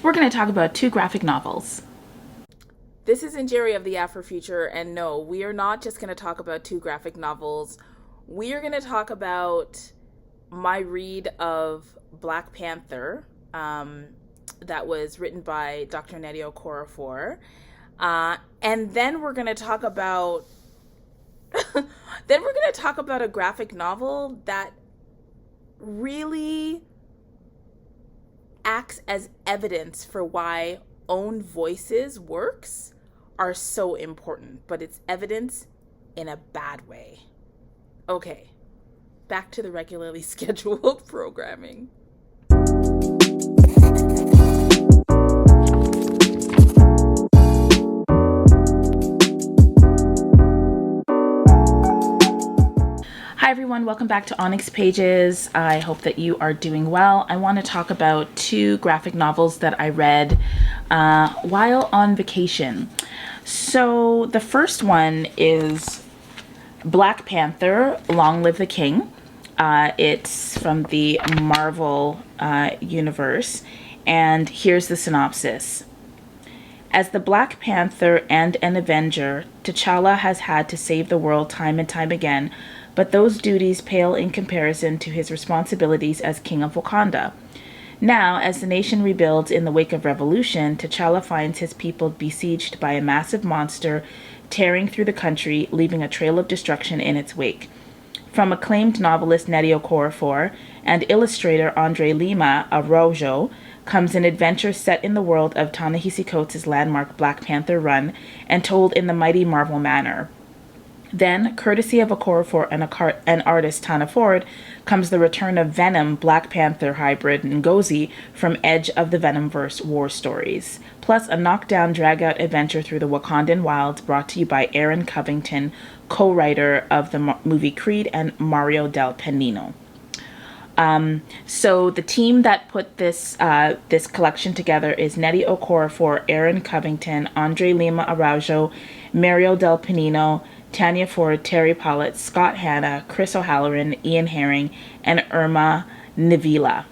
we're going to talk about 2 graphic novels. This is Jerry of the Afrofuture, and no, we are not just going to talk about 2 graphic novels. We are going to talk about my read of Black Panther, that was written by Dr. Nnedi Okorafor, and then we're going to talk about a graphic novel that really acts as evidence for why own voices works are so important, but it's evidence in a bad way. Okay, back to the regularly scheduled programming. Hi everyone, welcome back to ONYX Pages. I hope that you are doing well. I want to talk about 2 graphic novels that I read while on vacation. So the first one is Black Panther, Long Live the King. It's from the Marvel universe, and here's the synopsis. As the Black Panther and an Avenger, T'Challa has had to save the world time and time again, but those duties pale in comparison to his responsibilities as King of Wakanda. Now, as the nation rebuilds in the wake of revolution, T'Challa finds his people besieged by a massive monster tearing through the country, leaving a trail of destruction in its wake. From acclaimed novelist Nnedi Okorafor and illustrator Andre Lima Araujo comes an adventure set in the world of Ta-Nehisi Coates' landmark Black Panther run and told in the mighty Marvel manner. Then, courtesy of Okorafor and artist Tana Ford, comes the return of Venom Black Panther hybrid Ngozi from Edge of the Venomverse war stories, plus a knockdown, drag-out adventure through the Wakandan wilds brought to you by Aaron Covington, co-writer of the movie Creed, and Mario Del Penino. So the team that put this collection together is Nnedi Okorafor, Aaron Covington, Andre Lima Araujo, Mario Del Penino, Tanya Ford, Terry Pollitt, Scott Hanna, Chris O'Halloran, Ian Herring, and Irma Nivila.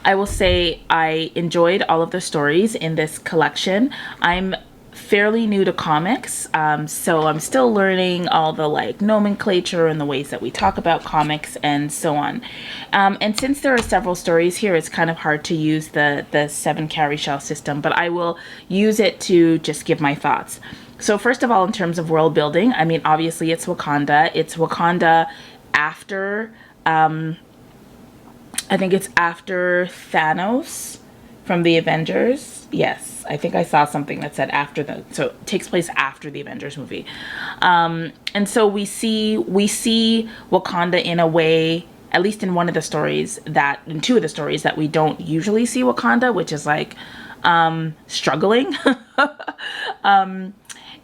I will say I enjoyed all of the stories in this collection. I'm fairly new to comics, so I'm still learning all the nomenclature and the ways that we talk about comics and so on. And since there are several stories here, it's kind of hard to use the 7 cowrie shell system, but I will use it to just give my thoughts. So first of all, in terms of world building, I mean, obviously it's Wakanda. It's Wakanda after, I think it's after Thanos from the Avengers. Yes, I think I saw something that said so it takes place after the Avengers movie. And so we see Wakanda in a way, at least in 2 of the stories that we don't usually see Wakanda, which is struggling.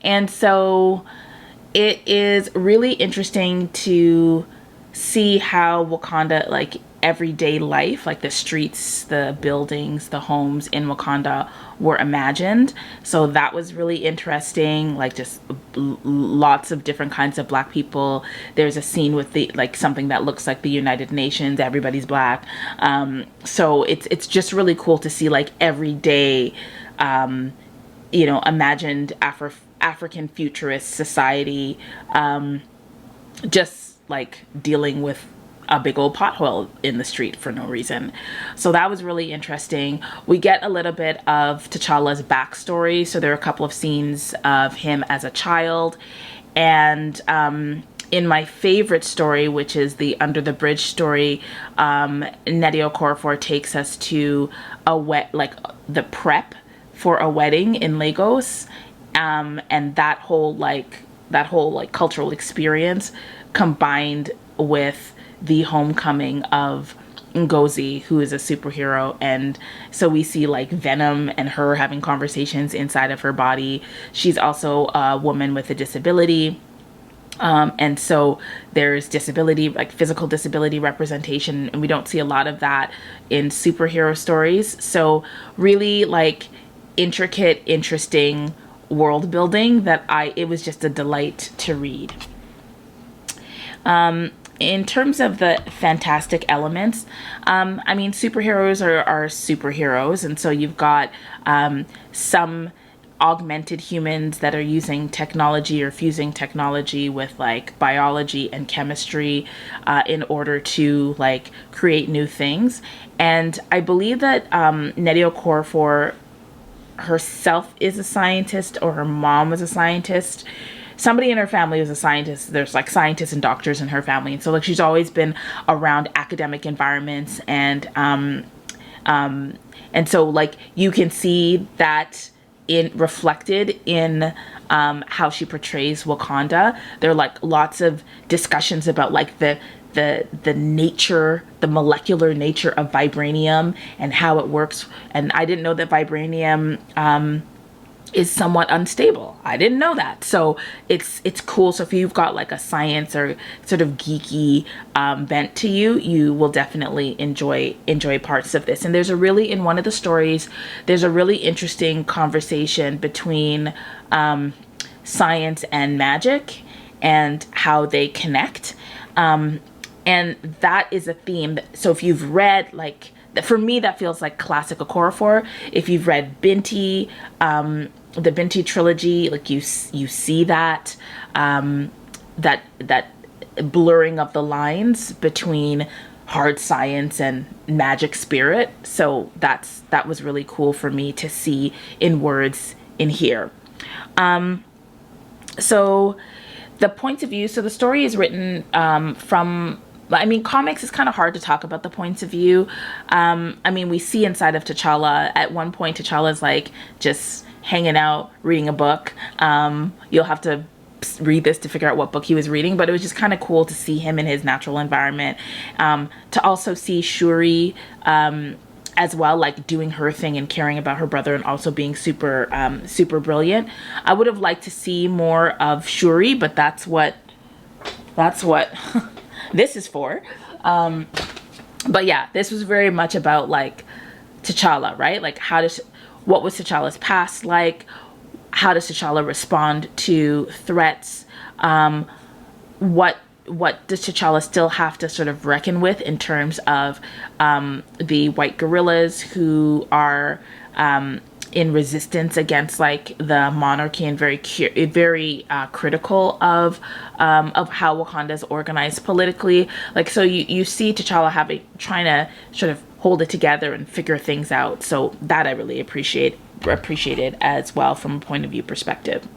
And so it is really interesting to see how Wakanda, everyday life, the streets, the buildings, the homes in Wakanda were imagined. So that was really interesting, just lots of different kinds of Black people. There's a scene with something that looks like the United Nations, everybody's Black. So it's just really cool to see everyday, imagined African futurist society, just dealing with a big old pothole in the street for no reason. So that was really interesting. We get a little bit of T'Challa's backstory. So there are a couple of scenes of him as a child. And in my favorite story, which is the Under the Bridge story, Nnedi Okorafor takes us to the prep for a wedding in Lagos. And that whole cultural experience combined with the homecoming of Ngozi, who is a superhero. And so we see Venom and her having conversations inside of her body. She's also a woman with a disability. And so there's disability, physical disability representation, and we don't see a lot of that in superhero stories. So really intricate, interesting world building that it was just a delight to read. in terms of the fantastic elements, I mean, superheroes are superheroes. And so you've got some augmented humans that are using technology or fusing technology with like biology and chemistry in order to like create new things. And I believe that Nnedi Okorafor herself is a scientist, or her mom was a scientist. Somebody in her family was a scientist. There's like scientists and doctors in her family, and so like she's always been around academic environments, and so like you can see that in reflected in how she portrays Wakanda. There are like lots of discussions about like the nature, the molecular nature of vibranium and how it works. And I didn't know that vibranium is somewhat unstable. I didn't know that. So it's cool. So if you've got like a science or sort of geeky bent to you, you will definitely enjoy parts of this. And there's in one of the stories, there's a really interesting conversation between science and magic and how they connect. And that is a theme. So if you've read, like, for me, that feels like classic Okorafor. If you've read Binti, the Binti trilogy, like you see that that blurring of the lines between hard science and magic spirit. So that was really cool for me to see in words in here. So the points of view. So the story is written from. I mean, comics is kind of hard to talk about the points of view. I mean, we see inside of T'Challa. At one point, T'Challa's like just hanging out, reading a book. You'll have to read this to figure out what book he was reading, but it was just kind of cool to see him in his natural environment. To also see Shuri as well, like doing her thing and caring about her brother and also being super brilliant. I would have liked to see more of Shuri, but that's what this is for. But yeah, this was very much about like T'Challa, right? Like what was T'Challa's past like? How does T'Challa respond to threats? What does T'Challa still have to sort of reckon with in terms of the white guerrillas who are in resistance against like the monarchy and very critical of how Wakanda is organized politically. Like, so you see T'Challa trying to sort of hold it together and figure things out. So that I really appreciated as well from a point of view perspective.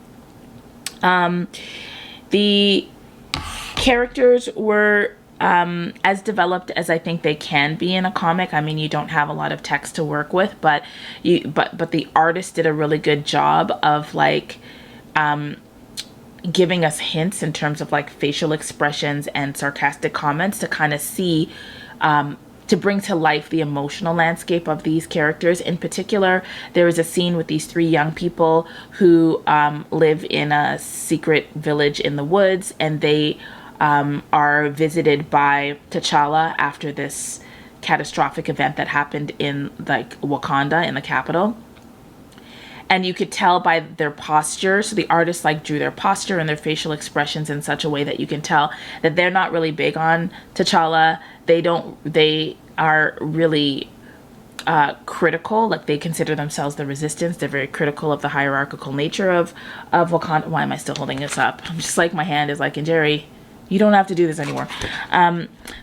The characters were as developed as I think they can be in a comic. I mean, you don't have a lot of text to work with, but the artist did a really good job of like giving us hints in terms of like facial expressions and sarcastic comments to kind of see to bring to life the emotional landscape of these characters. In particular, there is a scene with these three young people who live in a secret village in the woods, and they are visited by T'Challa after this catastrophic event that happened in like Wakanda, in the capital. And you could tell by their posture. So the artist like drew their posture and their facial expressions in such a way that you can tell that they're not really big on T'Challa. They are really critical. Like, they consider themselves the resistance. They're very critical of the hierarchical nature of Wakanda. Why am I still holding this up? I'm just like, my hand is like, and Jerry, you don't have to do this anymore.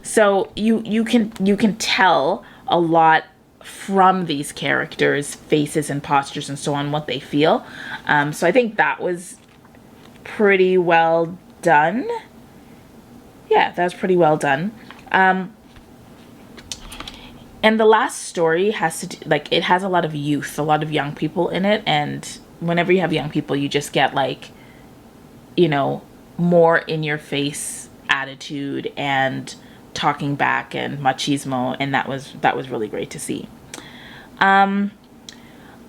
So you can tell a lot from these characters' faces and postures and so on, what they feel. So I think that was pretty well done. Yeah, that was pretty well done. And the last story has to do, like, it has a lot of youth, a lot of young people in it. And whenever you have young people, you just get like, you know, more in your face attitude and talking back and machismo, and that was really great to see. I'm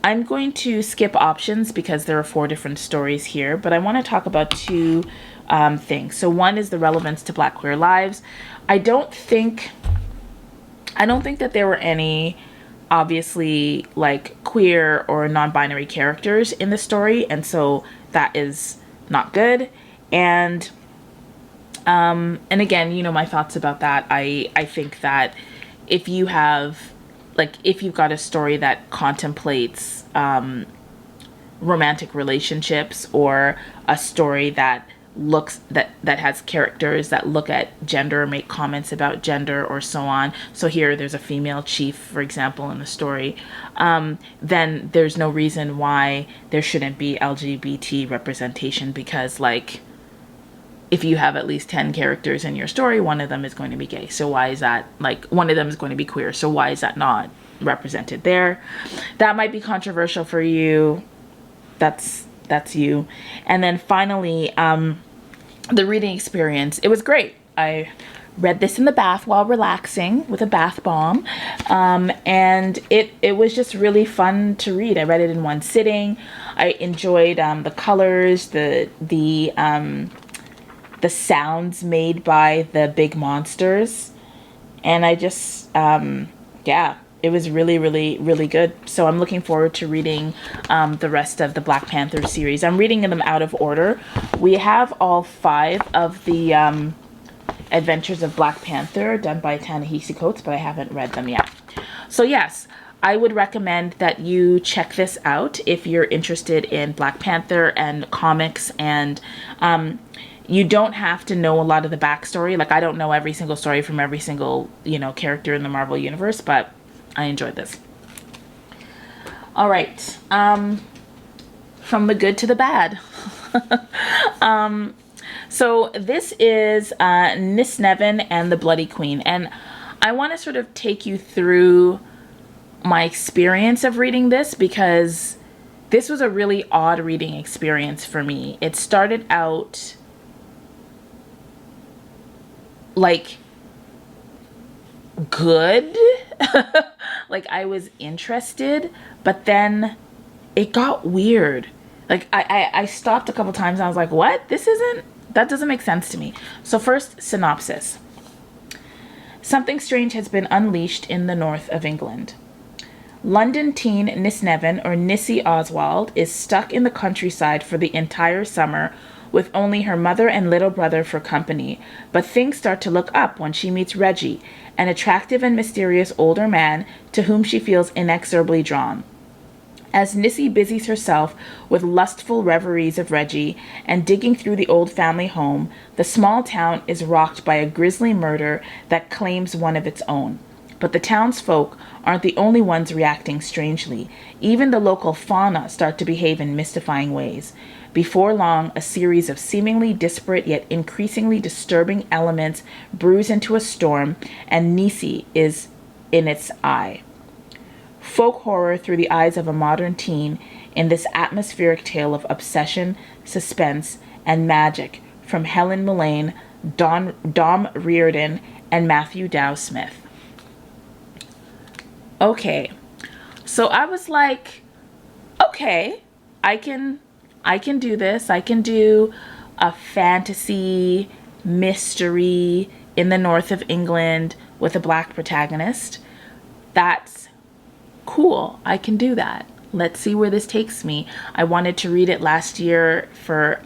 going to skip options because there are 4 different stories here, but I want to talk about 2 things. So one is the relevance to Black queer lives. I don't think that there were any obviously like queer or non-binary characters in the story, and so that is not good. And And again, you know, my thoughts about that. I think that if you have, like, if you've got a story that contemplates romantic relationships, or a story that looks that has characters that look at gender or make comments about gender or so on, so here there's a female chief, for example, in the story, then there's no reason why there shouldn't be LGBT representation, because, like, if you have at least 10 characters in your story, one of them is going to be gay. So why is that, like, one of them is going to be queer, so why is that not represented there? That might be controversial for you. That's you. And then finally, the reading experience. It was great. I read this in the bath while relaxing with a bath bomb, and it was just really fun to read. I read it in one sitting. I enjoyed the colors, the sounds made by the big monsters, and I just yeah, it was really, really, really good. So I'm looking forward to reading the rest of the Black Panther series. I'm reading them out of order. We have all 5 of the Adventures of Black Panther done by Ta-Nehisi Coates, but I haven't read them yet. So yes, I would recommend that you check this out if you're interested in Black Panther and comics. And you don't have to know a lot of the backstory. Like, I don't know every single story from every single, you know, character in the Marvel universe, but I enjoyed this. All right. From the good to the bad. So this is Nis Nevin and the Bloody Queen. And I want to sort of take you through my experience of reading this, because this was a really odd reading experience for me. It started out like good. Like, I was interested, but then it got weird. Like, I stopped a couple times and I was like, what? That doesn't make sense to me. So first, synopsis. Something strange has been unleashed in the north of England. London teen Nis Nevin, or Nissie Oswald, is stuck in the countryside for the entire summer with only her mother and little brother for company, but things start to look up when she meets Reggie, an attractive and mysterious older man to whom she feels inexorably drawn. As Nissie busies herself with lustful reveries of Reggie and digging through the old family home, the small town is rocked by a grisly murder that claims one of its own. But the townsfolk aren't the only ones reacting strangely. Even the local fauna start to behave in mystifying ways. Before long, a series of seemingly disparate yet increasingly disturbing elements brews into a storm, and Nissie is in its eye. Folk horror through the eyes of a modern teen in this atmospheric tale of obsession, suspense, and magic from Helen Mullane, Dom Reardon, and Matthew Dow Smith. Okay, so I was like, okay, I can do this. I can do a fantasy mystery in the north of England with a black protagonist. That's cool. I can do that. Let's see where this takes me. I wanted to read it last year for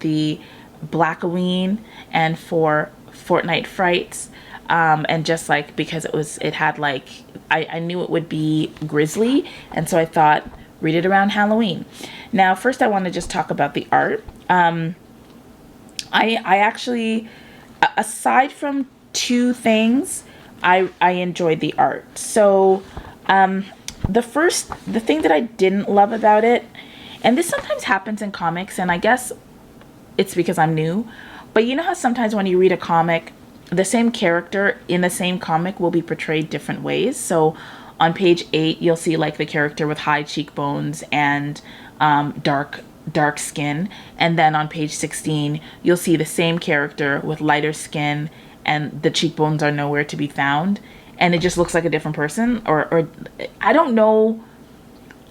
the Blackoween and for Fortnite Frights. And just like, because it had like, I knew it would be grisly. And so I thought, read it around Halloween. Now, first I want to just talk about the art. I actually, aside from 2 things, I enjoyed the art. So, the thing that I didn't love about it, and this sometimes happens in comics, and I guess it's because I'm new, but you know how sometimes when you read a comic, the same character in the same comic will be portrayed different ways. So on page 8, you'll see like the character with high cheekbones and dark skin. And then on page 16, you'll see the same character with lighter skin and the cheekbones are nowhere to be found. And it just looks like a different person. Or I don't know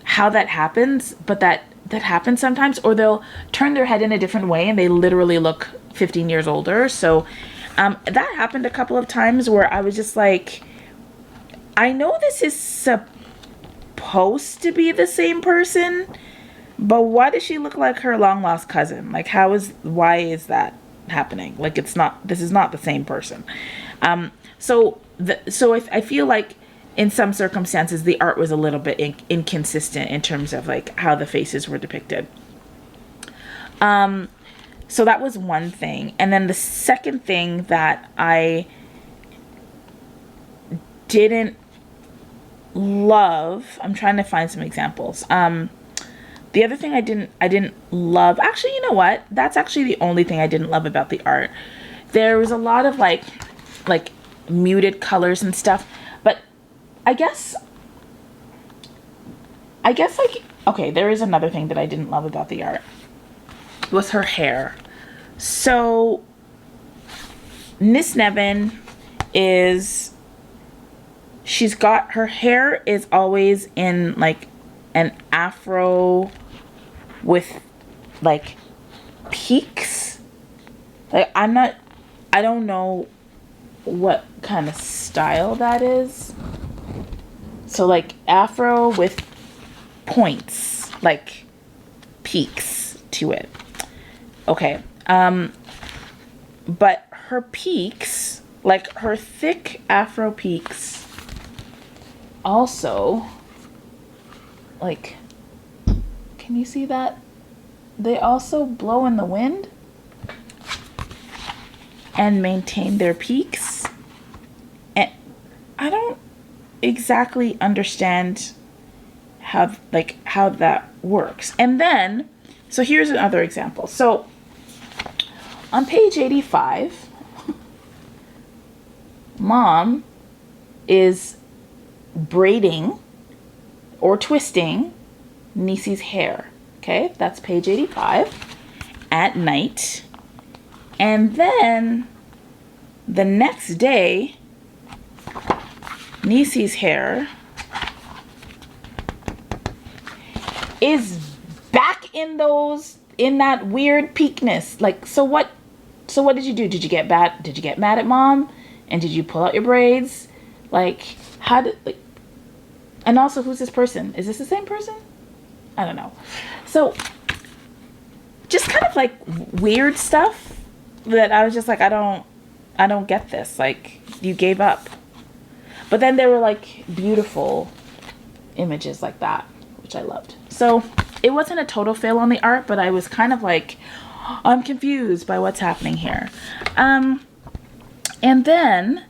how that happens, but that happens sometimes. Or they'll turn their head in a different way and they literally look 15 years older. So that happened a couple of times where I was just like, I know this is supposed to be the same person, but why does she look like her long lost cousin? Like, why is that? happening. Like this is not the same person. So I feel like in some circumstances the art was a little bit inconsistent in terms of like how the faces were depicted. So that was one thing. And then the second thing that I didn't love, I'm trying to find some examples. The other thing I didn't love, actually, you know what? That's actually the only thing I didn't love about the art. There was a lot of like muted colors and stuff, but I guess like, okay, there is another thing that I didn't love about the art. Was her hair. So Miss Nevin she's got, her hair is always in like an afro with like peaks. Like I don't know what kind of style that is. So like afro with points, like peaks to it. Okay. But her peaks, like her thick afro peaks, also, like, can you see that? They also blow in the wind and maintain their peaks. And I don't exactly understand how that works. And then, so here's another example. So on page 85, Mom is braiding or twisting Nisi's hair. Okay, that's page 85 at night. And then the next day, Nisi's hair is back in that weird peakness. Like, so what did you do? Did you get mad at Mom? And did you pull out your braids? Like, and also, who's this person? Is this the same person? I don't know. So just kind of like weird stuff that I was just like, I don't get this. Like, you gave up. But then there were like beautiful images like that, which I loved. So it wasn't a total fail on the art, but I was kind of like, I'm confused by what's happening here. And then,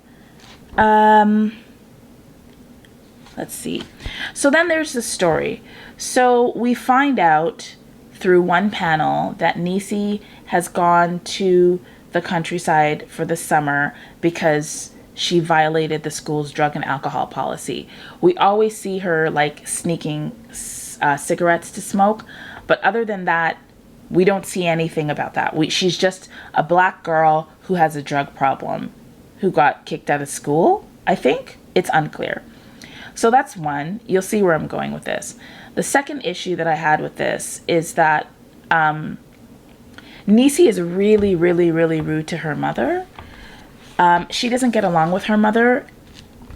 let's see. So then there's the story. So we find out through one panel that Nisi has gone to the countryside for the summer because she violated the school's drug and alcohol policy. We always see her like sneaking cigarettes to smoke, but other than that, we don't see anything about that. She's just a black girl who has a drug problem, who got kicked out of school, I think. It's unclear. So that's one. You'll see where I'm going with this. The second issue that I had with this is that Nisi is really, really, really rude to her mother. She doesn't get along with her mother,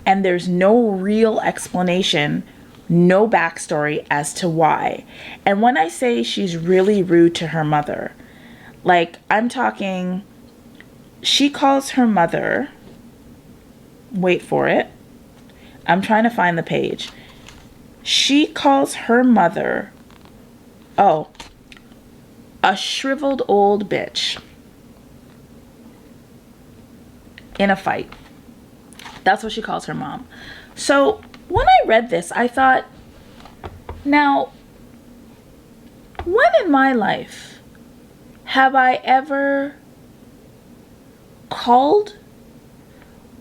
and there's no real explanation, no backstory as to why. And when I say she's really rude to her mother, like, I'm talking, she calls her mother, wait for it, I'm trying to find the page. She calls her mother, a shriveled old bitch in a fight. That's what she calls her mom. So when I read this, I thought, now, when in my life have I ever called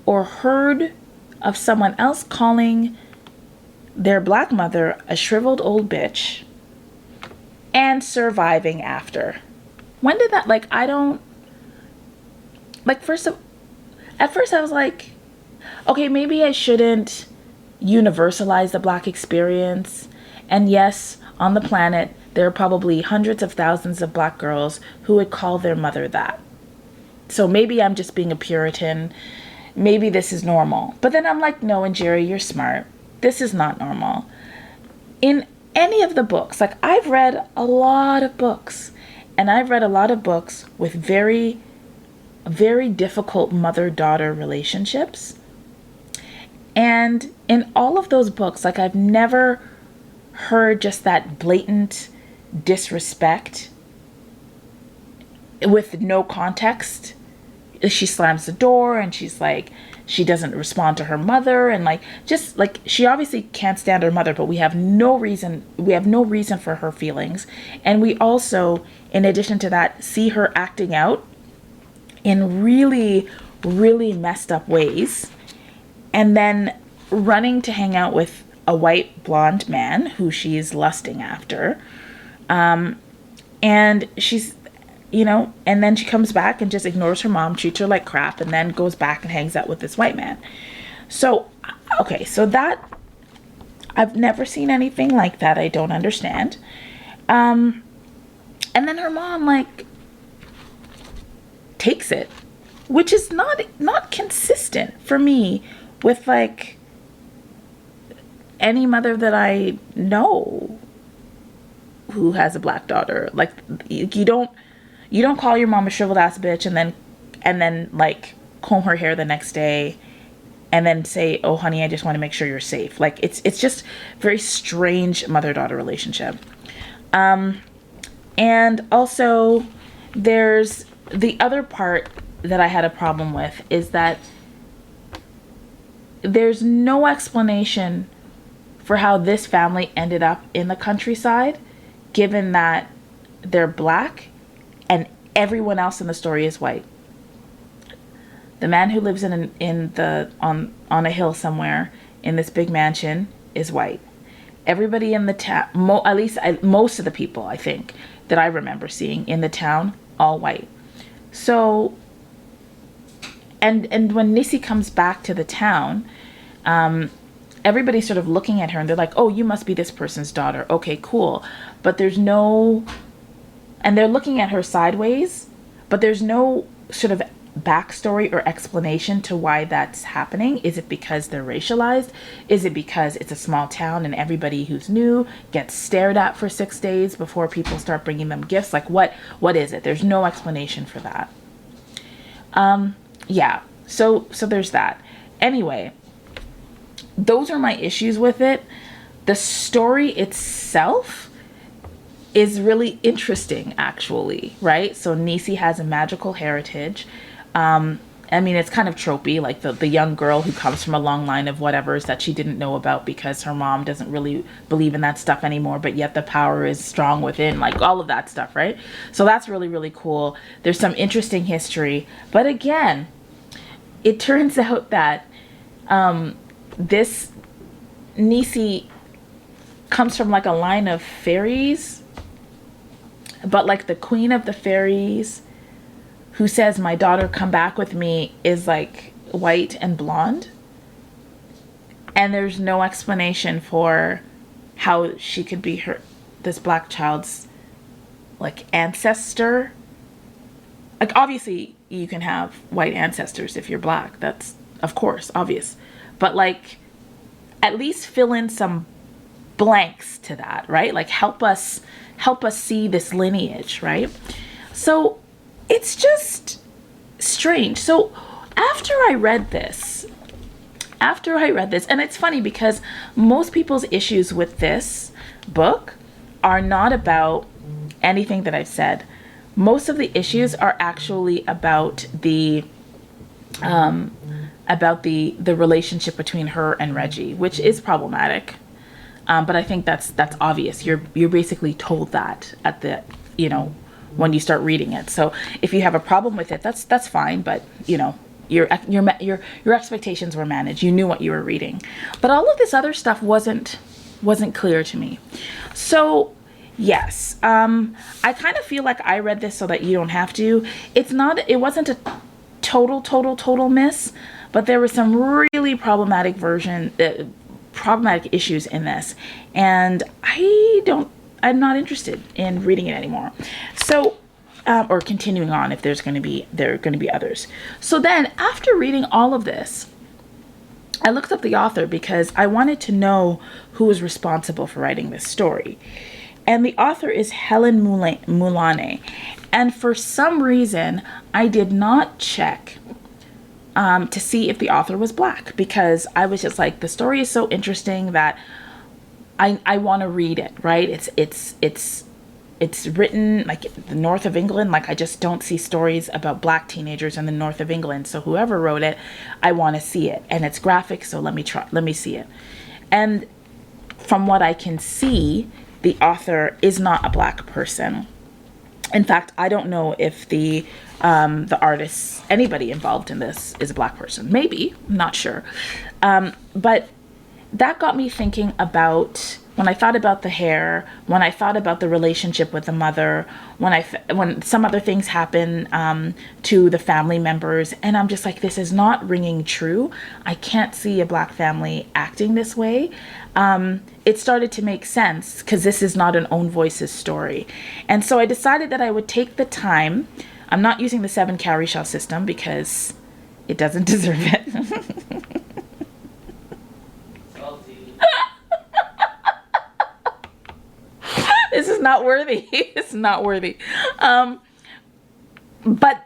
or heard of someone else calling their black mother a shriveled old bitch and surviving after? When did that, like, I don't, like, at first I was like, okay, maybe I shouldn't universalize the black experience. And yes, on the planet, there are probably hundreds of thousands of black girls who would call their mother that. So maybe I'm just being a Puritan. Maybe this is normal. But then I'm like, no, and Jerry, you're smart. This is not normal. In any of the books, like, I've read a lot of books, and I've read a lot of books with very very difficult mother-daughter relationships. And in all of those books, like, I've never heard just that blatant disrespect with no context. She slams the door and she's like, she doesn't respond to her mother, and like, just like, she obviously can't stand her mother, but we have no reason for her feelings. And we also, in addition to that, see her acting out in really, really messed up ways, and then running to hang out with a white blonde man who she is lusting after. And she's, and then she comes back and just ignores her mom, treats her like crap, and then goes back and hangs out with this white man. So, okay, so that, I've never seen anything like that. I don't understand. And then her mom, like, takes it, which is not consistent for me with, like, any mother that I know who has a black daughter. Like, you don't call your mom a shriveled ass bitch and then like comb her hair the next day and then say, oh honey, I just want to make sure you're safe. Like, it's just very strange mother-daughter relationship. And also there's the other part that I had a problem with, is that there's no explanation for how this family ended up in the countryside, given that they're black and everyone else in the story is white. The man who lives on a hill somewhere in this big mansion is white. Everybody in the town, most of the people, I think, that I remember seeing in the town, all white. So, and when Nissi comes back to the town, everybody's sort of looking at her and they're like, oh, you must be this person's daughter. Okay, cool. But there's no, and they're looking at her sideways, but there's no sort of backstory or explanation to why that's happening. Is it because they're racialized? Is it because it's a small town and everybody who's new gets stared at for 6 days before people start bringing them gifts? Like, what is it? There's no explanation for that. Yeah, so there's that. Anyway, those are my issues with it. The story itself is really interesting, actually, right? So Nissi has a magical heritage. I mean, it's kind of tropey, like the young girl who comes from a long line of whatevers that she didn't know about because her mom doesn't really believe in that stuff anymore, but yet the power is strong within, like all of that stuff, right? So that's really, really cool. There's some interesting history. But again, it turns out that this Nissi comes from like a line of fairies, but like the queen of the fairies who says, my daughter, come back with me, is like white and blonde. And there's no explanation for how she could be this black child's like ancestor. Like, obviously you can have white ancestors if you're black. That's, of course, obvious. But like, at least fill in some blanks to that, right? Like, help us see this lineage, right? So it's just strange. So after I read this, and it's funny because most people's issues with this book are not about anything that I've said. Most of the issues are actually about the relationship between her and Reggie, which is problematic. But I think that's obvious. You're basically told that at the, when you start reading it. So if you have a problem with it, that's fine. But your expectations were managed. You knew what you were reading. But all of this other stuff wasn't clear to me. So yes, I kind of feel like I read this so that you don't have to. It wasn't a total miss, but there were some really problematic issues in this, and I'm not interested in reading it anymore. So, or continuing on if there are going to be others. So then, after reading all of this, I looked up the author because I wanted to know who was responsible for writing this story. And the author is Helen Moulane. And for some reason, I did not check to see if the author was Black, because I was just like, the story is so interesting that I want to read it, right? It's written like the north of England. Like, I just don't see stories about Black teenagers in the north of England. So whoever wrote it, I want to see it. And it's graphic, so let me see it. And from what I can see, the author is not a Black person. In fact, I don't know if the artists, anybody involved in this, is a Black person. Maybe, I'm not sure. But that got me thinking about, when I thought about the hair, when I thought about the relationship with the mother, when some other things happen to the family members, and I'm just like, this is not ringing true. I can't see a Black family acting this way. It started to make sense because this is not an Own Voices story. And so I decided that I would take the time. I'm not using the 7 cowrie shell system because it doesn't deserve it. This is not worthy. It's not worthy. But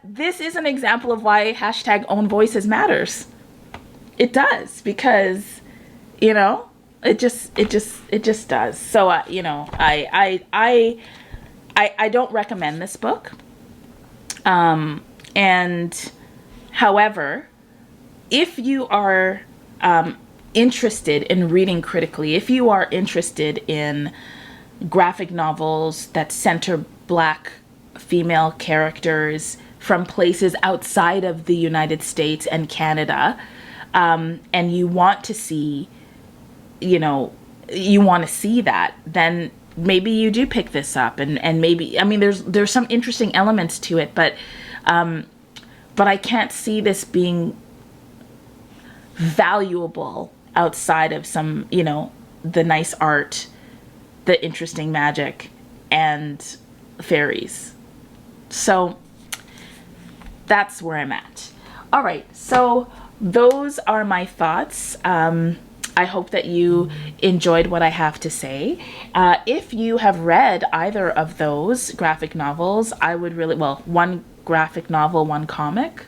this is an example of why hashtag Own Voices matters. It does, because, you know, it just does. So, you know, I don't recommend this book. And however, if you are interested in reading critically, if you are interested in graphic novels that center Black female characters from places outside of the United States and Canada, and you want to see, you know, you want to see that, then maybe you do pick this up, and maybe, I mean, there's some interesting elements to it, but I can't see this being valuable outside of some, you know, the nice art, the interesting magic, and fairies. So that's where I'm at. All right, so those are my thoughts. I hope that you enjoyed what I have to say. If you have read either of those graphic novels, I would really, well, one graphic novel, one comic,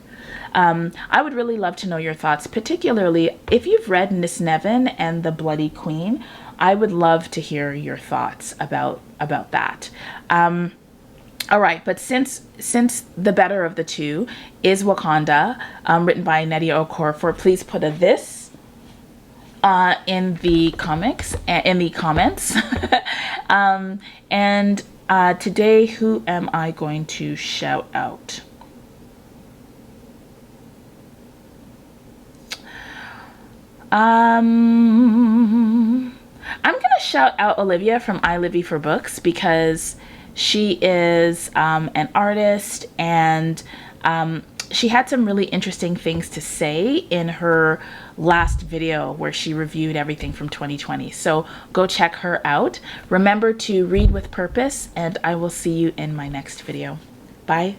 I would really love to know your thoughts, particularly if you've read Miss Nevin and the Bloody Queen. I would love to hear your thoughts about that. All right, but since the better of the two is Wakanda, written by Nnedi Okorafor, please put a this in the comments. And today, who am I going to shout out? I'm gonna shout out Olivia from I Livy for Books, because she is an artist, and she had some really interesting things to say in her last video where she reviewed everything from 2020. So go check her out. Remember to read with purpose, and I will see you in my next video. Bye.